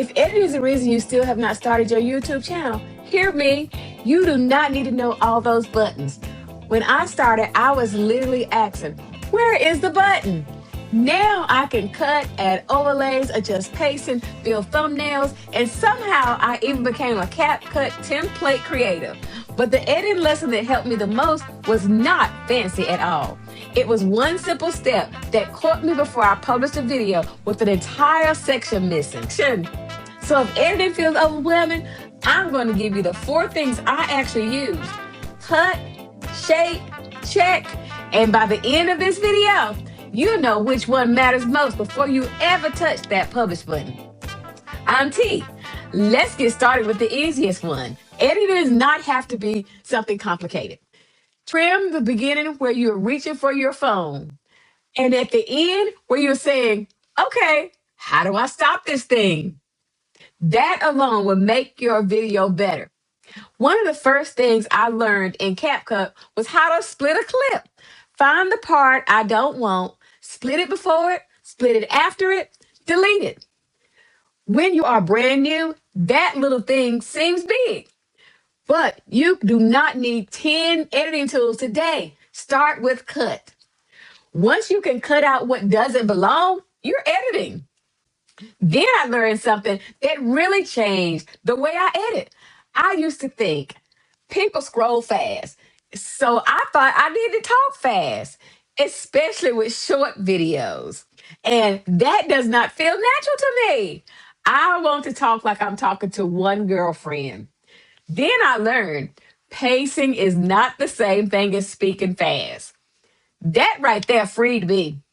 If editing is the reason you still have not started your YouTube channel, hear me, you do not need to know all those buttons. When I started, I was literally asking, where is the button? Now I can cut, add overlays, adjust pacing, build thumbnails, and somehow I even became a CapCut template creator. But the editing lesson that helped me the most was not fancy at all. It was one simple step that caught me before I published a video with an entire section missing. So if editing feels overwhelming, I'm going to give you the 4 things I actually use. Cut, shape, check, and by the end of this video, you'll know which one matters most before you ever touch that publish button. I'm T. Let's get started with the easiest one. Editing does not have to be something complicated. Trim the beginning where you're reaching for your phone. And at the end where you're saying, okay, how do I stop this thing? That alone will make your video better. One of the first things I learned in CapCut was how to split a clip. Find the part I don't want, split it before it, split it after it, delete it. When you are brand new, that little thing seems big. But you do not need 10 editing tools today. Start with cut. Once you can cut out what doesn't belong, you're editing. Then I learned something that really changed the way I edit. I used to think people scroll fast. So I thought I needed to talk fast, especially with short videos. And that does not feel natural to me. I want to talk like I'm talking to one girlfriend. Then I learned pacing is not the same thing as speaking fast. That right there freed me.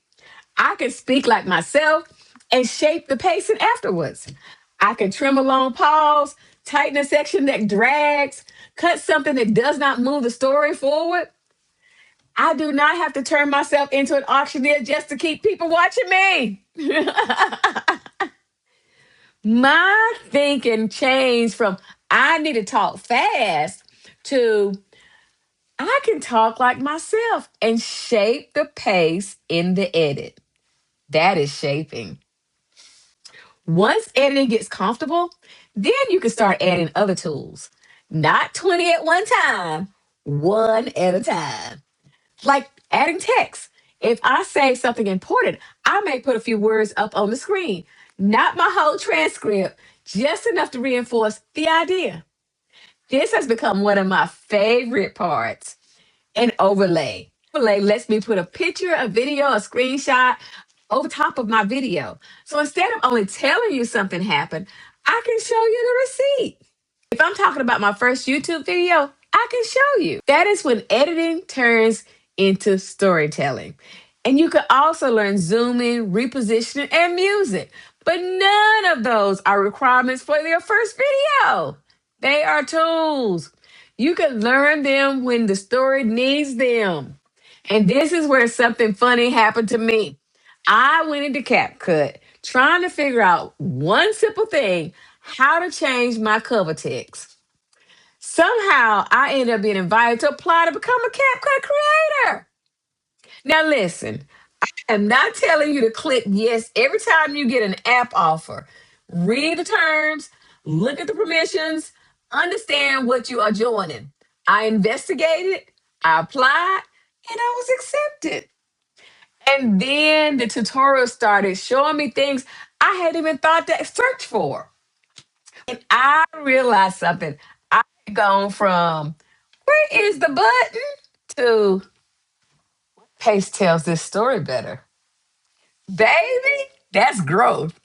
I can speak like myself and shape the pacing afterwards. I can trim a long pause, tighten a section that drags, cut something that does not move the story forward. I do not have to turn myself into an auctioneer just to keep people watching me. My thinking changed from I need to talk fast to I can talk like myself and shape the pace in the edit. That is shaping. Once editing gets comfortable, then you can start adding other tools. Not 20 at one time, one at a time. Like adding text. If I say something important, I may put a few words up on the screen. Not my whole transcript, just enough to reinforce the idea. This has become one of my favorite parts. An overlay. Overlay lets me put a picture, a video, a screenshot over top of my video. So instead of only telling you something happened, I can show you the receipt. If I'm talking about my first YouTube video, I can show you. That is when editing turns into storytelling. And you can also learn zooming, repositioning, and music. But none of those are requirements for your first video. They are tools. You can learn them when the story needs them. And this is where something funny happened to me. I went into CapCut trying to figure out one simple thing, how to change my cover text. Somehow I ended up being invited to apply to become a CapCut creator. Now listen, I'm not telling you to click yes every time you get an app offer. Read the terms, look at the permissions, understand what you are joining. I investigated, I applied, and I was accepted. And then the tutorial started showing me things I hadn't even thought to search for. And I realized something. I had gone from where is the button to Pace tells this story better. Baby, that's growth.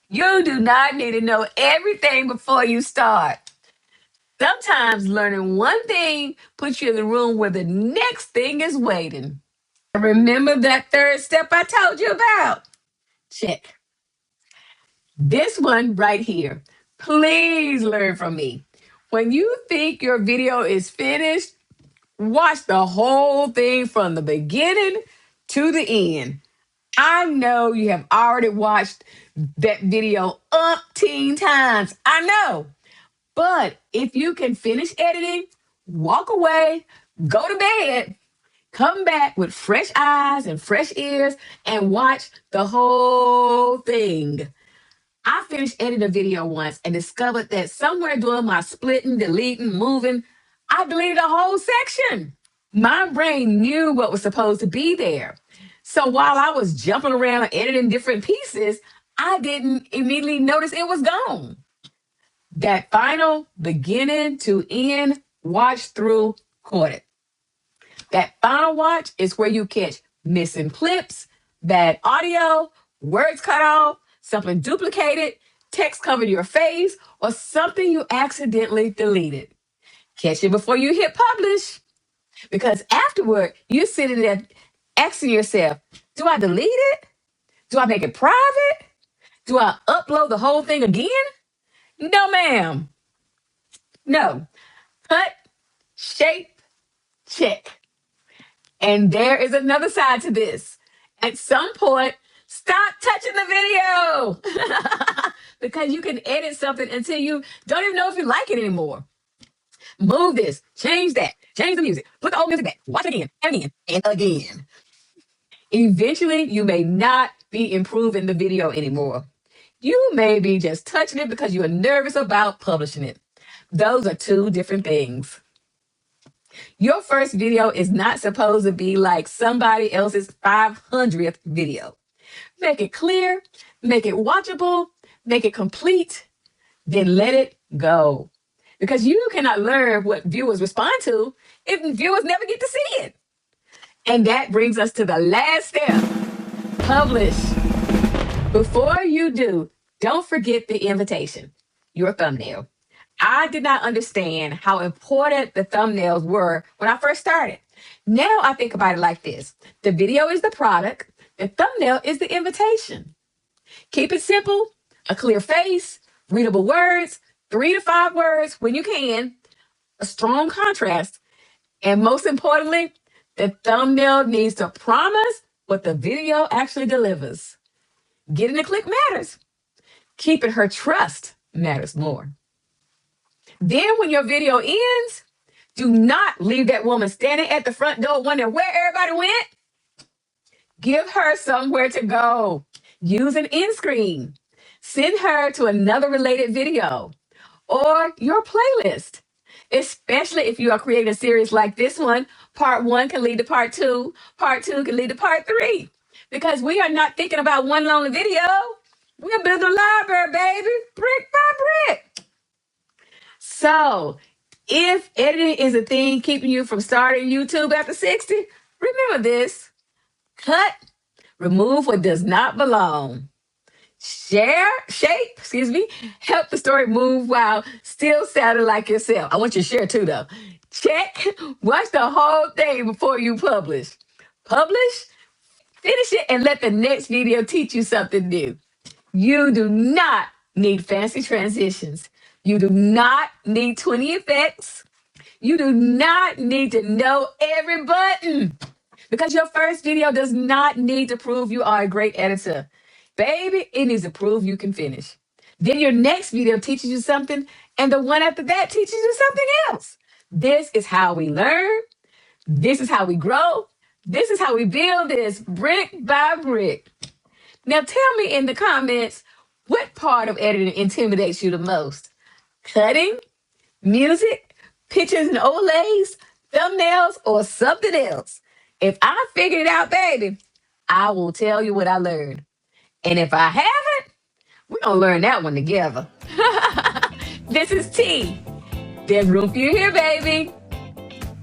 You do not need to know everything before you start. Sometimes learning one thing puts you in the room where the next thing is waiting. Remember that third step I told you about? Check. This one right here. Please learn from me. When you think your video is finished, watch the whole thing from the beginning to the end. I know you have already watched that video umpteen times. I know. But if you can finish editing, walk away, go to bed, come back with fresh eyes and fresh ears and watch the whole thing. I finished editing a video once and discovered that somewhere during my splitting, deleting, moving, I deleted a whole section. My brain knew what was supposed to be there. So while I was jumping around and editing different pieces, I didn't immediately notice it was gone. That final beginning to end watch through caught it. That final watch is where you catch missing clips, bad audio, words cut off, something duplicated, text covered your face, or something you accidentally deleted. Catch it before you hit publish. Because afterward, you're sitting there asking yourself, do I delete it? Do I make it private? Do I upload the whole thing again? No, ma'am. No. Cut, shape, check. And there is another side to this. At some point, stop touching the video because you can edit something until you don't even know if you like it anymore. Move this, change that, change the music, put the old music back, watch it again, and again, and again. Eventually, you may not be improving the video anymore. You may be just touching it because you are nervous about publishing it. Those are two different things. Your first video is not supposed to be like somebody else's 500th video. Make it clear, make it watchable, make it complete, then let it go. Because you cannot learn what viewers respond to if viewers never get to see it. And that brings us to the last step, publish. Before you do, don't forget the invitation, your thumbnail. I did not understand how important the thumbnails were when I first started. Now I think about it like this. The video is the product. The thumbnail is the invitation. Keep it simple, a clear face, readable words, 3 to 5 words when you can, a strong contrast, and most importantly, the thumbnail needs to promise what the video actually delivers. Getting a click matters. Keeping her trust matters more. Then when your video ends, do not leave that woman standing at the front door wondering where everybody went. Give her somewhere to go. Use an end screen. Send her to another related video or your playlist. Especially if you are creating a series like this one, part 1 can lead to part 2, part 2 can lead to part 3. Because we are not thinking about one lonely video. We're building a library, baby, brick by brick. So, if editing is a thing keeping you from starting YouTube after 60, remember this. Cut, remove what does not belong. Help the story move while still sounding like yourself. I want you to share too, though. Check, watch the whole thing before you publish. Publish, finish it, and let the next video teach you something new. You do not need fancy transitions. You do not need 20 effects. You do not need to know every button because your first video does not need to prove you are a great editor. Baby, it needs to prove you can finish. Then your next video teaches you something, and the one after that teaches you something else. This is how we learn. This is how we grow. This is how we build this brick by brick. Now tell me in the comments, what part of editing intimidates you the most? Cutting, music, pictures and overlays, thumbnails, or something else? If I figured it out, baby, I will tell you what I learned. And if I haven't, we're going to learn that one together. This is T. There's room for you here, baby.